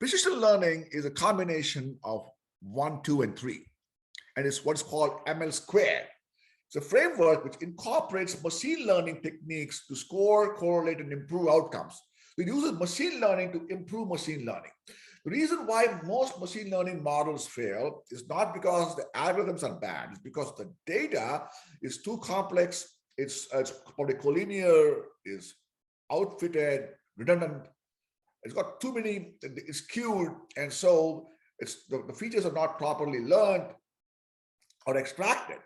Precision learning is a combination of 1, 2, and 3, and it's what's called ML squared. It's a framework which incorporates machine learning techniques to score, correlate, and improve outcomes. It uses machine learning to improve machine learning. The reason why most machine learning models fail is not because the algorithms are bad, it's because the data is too complex, it's probably collinear, is outfitted, redundant, it's got too many, it's skewed, and so the features are not properly learned or extracted.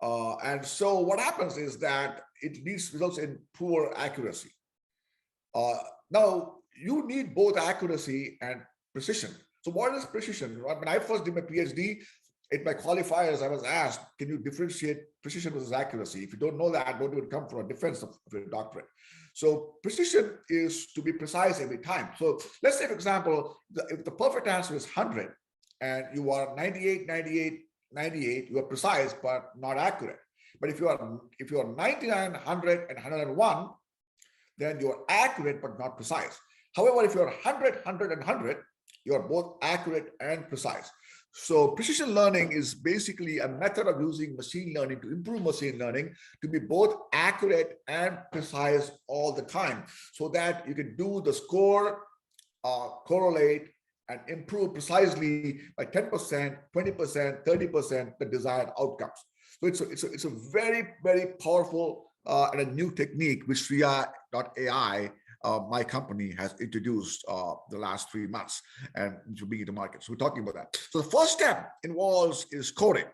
And so what happens is that it results in poor accuracy. Now, you need both accuracy and precision. So what is precision? When I first did my PhD, in my qualifiers, I was asked, can you differentiate precision versus accuracy? If you don't know that, don't even come for a defense of your doctorate. So precision is to be precise every time. So let's say, for example, if the perfect answer is 100 and you are 98, 98, 98, you are precise but not accurate. But if you are 99, 100, and 101, then you are accurate but not precise. However, if you are 100, 100, and 100, you are both accurate and precise. So precision learning is basically a method of using machine learning to improve machine learning to be both accurate and precise all the time, so that you can do the score, correlate, and improve precisely by 10%, 20%, 30% the desired outcomes. So it's a very, very powerful and a new technique which Shriya.ai, my company, has introduced the last 3 months and to be in the market. So we're talking about that. So the first step is scoring.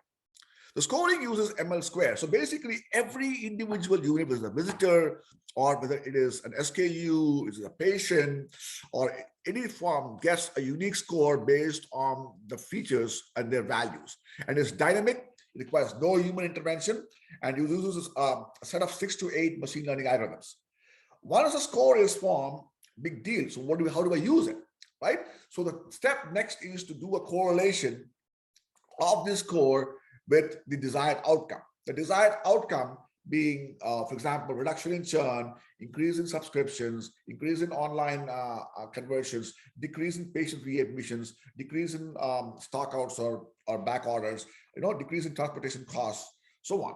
The scoring uses ML square. So basically every individual unit, whether it's a visitor or whether it is an SKU, is a patient, or any form, gets a unique score based on the features and their values. And it's dynamic, it requires no human intervention, and it uses a set of 6 to 8 machine learning algorithms. Once a score is formed, big deal. So how do I use it, right? So the step next is to do a correlation of this score with the desired outcome. The desired outcome being, for example, reduction in churn, increase in subscriptions, increase in online conversions, decrease in patient readmissions, decrease in stockouts or back orders, decrease in transportation costs, so on.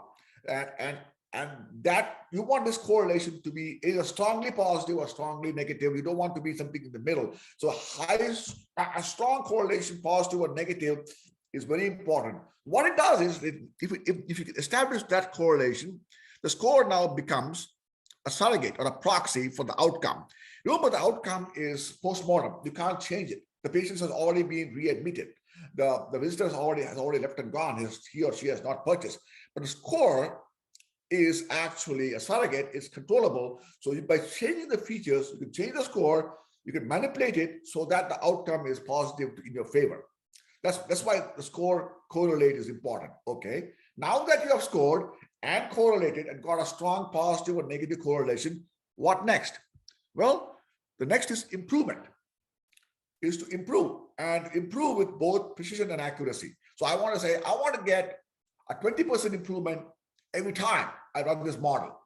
And that you want this correlation to be either strongly positive or strongly negative. You don't want to be something in the middle. So a strong correlation, positive or negative, is very important. What it does is, if you establish that correlation, the score now becomes a surrogate or a proxy for the outcome. Remember, the outcome is post-mortem. You can't change it. The patient has already been readmitted. The visitor has already left and gone. He or she has not purchased. But the score is actually a surrogate. It's controllable. So by changing the features, you can change the score, you can manipulate it so that the outcome is positive in your favor. That's why the score correlate is important. Okay. Now that you have scored and correlated and got a strong positive or negative correlation, what next? Well, the next is improvement, is to improve with both precision and accuracy. So I want to say, I want to get a 20% improvement every time I run this model.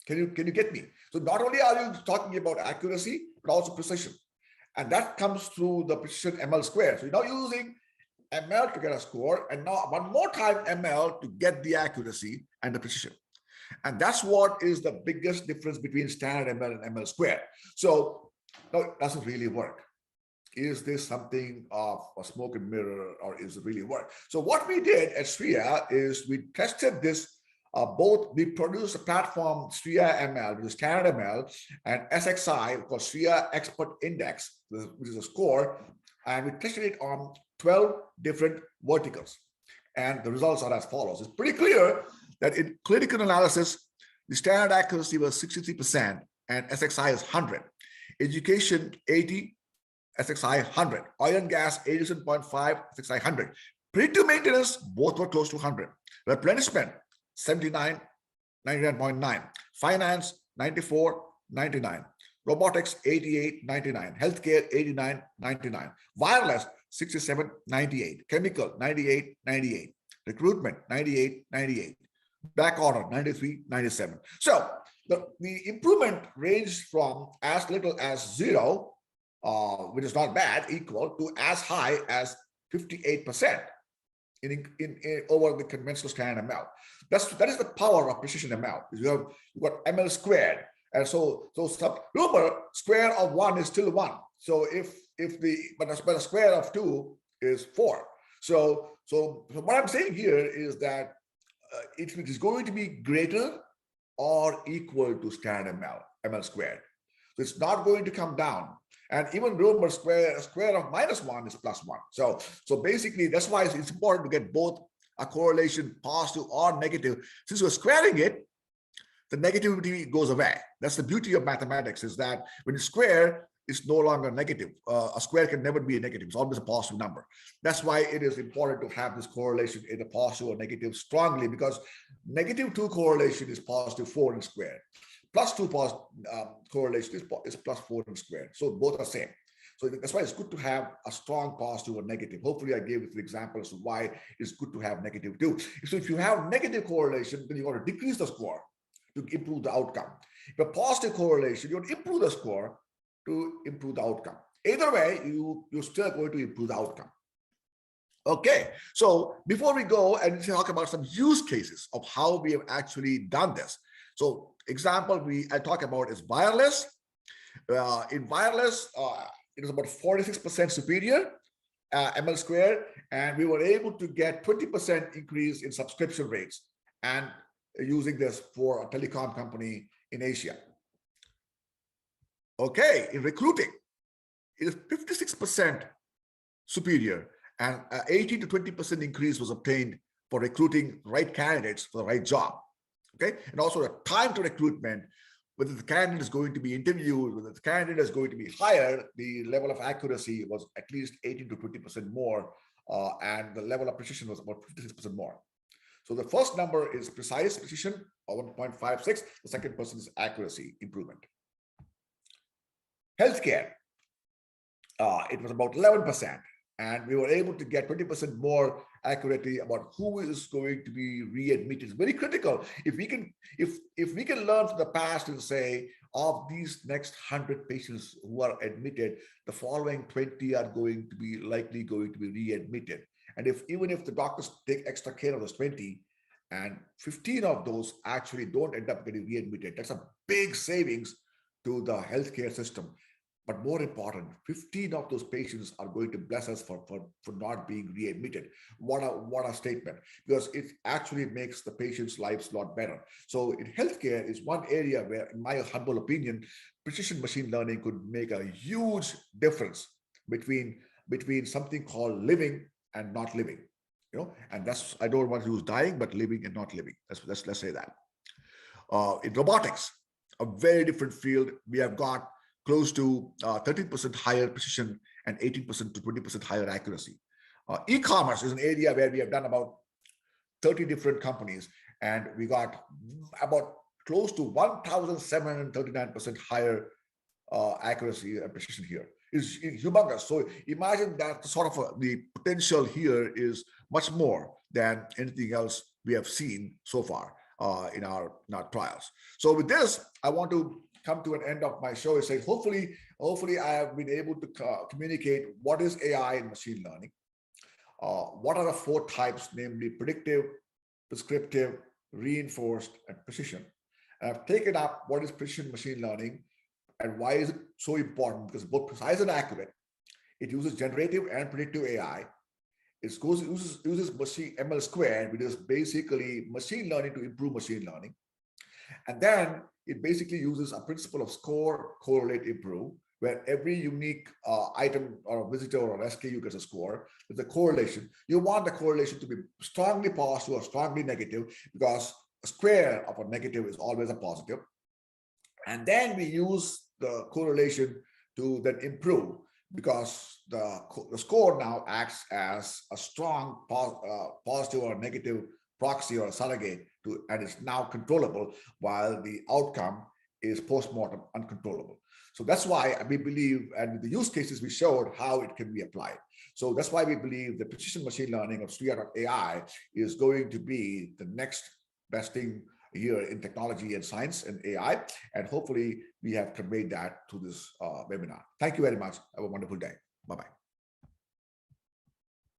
Can you get me? So not only are you talking about accuracy, but also precision. And that comes through the precision ML square. So you're now using ML to get a score, and now one more time ML to get the accuracy and the precision. And that's what is the biggest difference between standard ML and ML square. So no, it doesn't really work. Is this something of a smoke and mirror, or is it really work? So what we did at Shriya is we tested this. We produced a platform, Shriya ML, which is standard ML, and SXI, called Shriya Expert Index, which is a score, and we tested it on 12 different verticals. And the results are as follows. It's pretty clear that in clinical analysis, the standard accuracy was 63% and SXI is 100. Education, 80, SXI 100. Oil and gas, 87.5, SXI 100. Predictive maintenance, both were close to 100. Replenishment, 79, 99.9. Finance, 94, 99. Robotics, 88, 99. Healthcare, 89, 99. Wireless, 67, 98. Chemical, 98, 98. Recruitment, 98, 98. Back order, 93, 97. So the improvement ranged from as little as 0 which is not bad, equal to as high as 58% in over the conventional standard ML. That is the power of precision ML. You've got ML squared, and so remember, square of 1 is still 1. So but the square of 2 is 4. So what I'm saying here is that it is going to be greater or equal to standard ML squared. So it's not going to come down. And even remember, square of -1 is +1. So basically, that's why it's important to get both a correlation positive or negative. Since we're squaring it, the negativity goes away. That's the beauty of mathematics, is that when you square, it's no longer negative. A square can never be a negative. It's always a positive number. That's why it is important to have this correlation in a positive or negative strongly, because -2 correlation is +4 in square. +2 correlation is +4 in square. So both are same. So that's why it's good to have a strong positive or negative. Hopefully I gave you the examples of why it's good to have -2. So if you have negative correlation, then you want to decrease the score to improve the outcome. If a positive correlation, you want to improve the score to improve the outcome. Either way, you're still going to improve the outcome. Okay, so before we go and talk about some use cases of how we have actually done this. So example I talk about is wireless. In wireless, it is about 46% superior ML squared, and we were able to get 20% increase in subscription rates, and using this for a telecom company in Asia. Okay, in recruiting, it is 56% superior, and 18 to 20% increase was obtained for recruiting right candidates for the right job. Okay, and also the time to recruitment, whether the candidate is going to be interviewed, whether the candidate is going to be hired, the level of accuracy was at least 18 to 20% more, and the level of precision was about 56% more. So the first number is precise precision of 1.56. The second person is accuracy improvement. Healthcare, it was about 11%, and we were able to get 20% more accurately about who is going to be readmitted. It's very critical. If we can learn from the past and say, of these next 100 patients who are admitted, the following 20 are likely going to be readmitted. And even if the doctors take extra care of those 20, and 15 of those actually don't end up getting readmitted, that's a big savings to the healthcare system. But more important, 15 of those patients are going to bless us for not being readmitted. What a statement, because it actually makes the patient's lives a lot better. So in healthcare is one area where, in my humble opinion, precision machine learning could make a huge difference between something called living and not living. And that's, I don't want to use dying, but living and not living. Let's say that. In robotics, a very different field, we have got close to 13% higher precision and 18% to 20% higher accuracy. E-commerce is an area where we have done about 30 different companies, and we got about close to 1,739% higher accuracy and precision here. It's humongous. So imagine that sort of the potential here is much more than anything else we have seen so far in our trials. So with this, I want to come to an end of my show and say, hopefully I have been able to communicate what is AI in machine learning. What are the 4 types, namely predictive, prescriptive, reinforced, and precision. And I've taken up what is precision machine learning and why is it so important, because both precise and accurate. It uses generative and predictive AI. It uses ML squared, which is basically machine learning to improve machine learning. And then it basically uses a principle of score, correlate, improve, where every unique item or visitor or SKU gets a score. With the correlation, you want the correlation to be strongly positive or strongly negative, because a square of a negative is always a positive. And then we use the correlation to then improve, because the score now acts as a strong positive or negative proxy or a surrogate and it's now controllable, while the outcome is post-mortem uncontrollable. So that's why we believe, and the use cases we showed how it can be applied. So that's why we believe the precision machine learning of Sriya.ai is going to be the next best thing here in technology and science and AI. And hopefully we have conveyed that to this webinar. Thank you very much. Have a wonderful day. Bye-bye.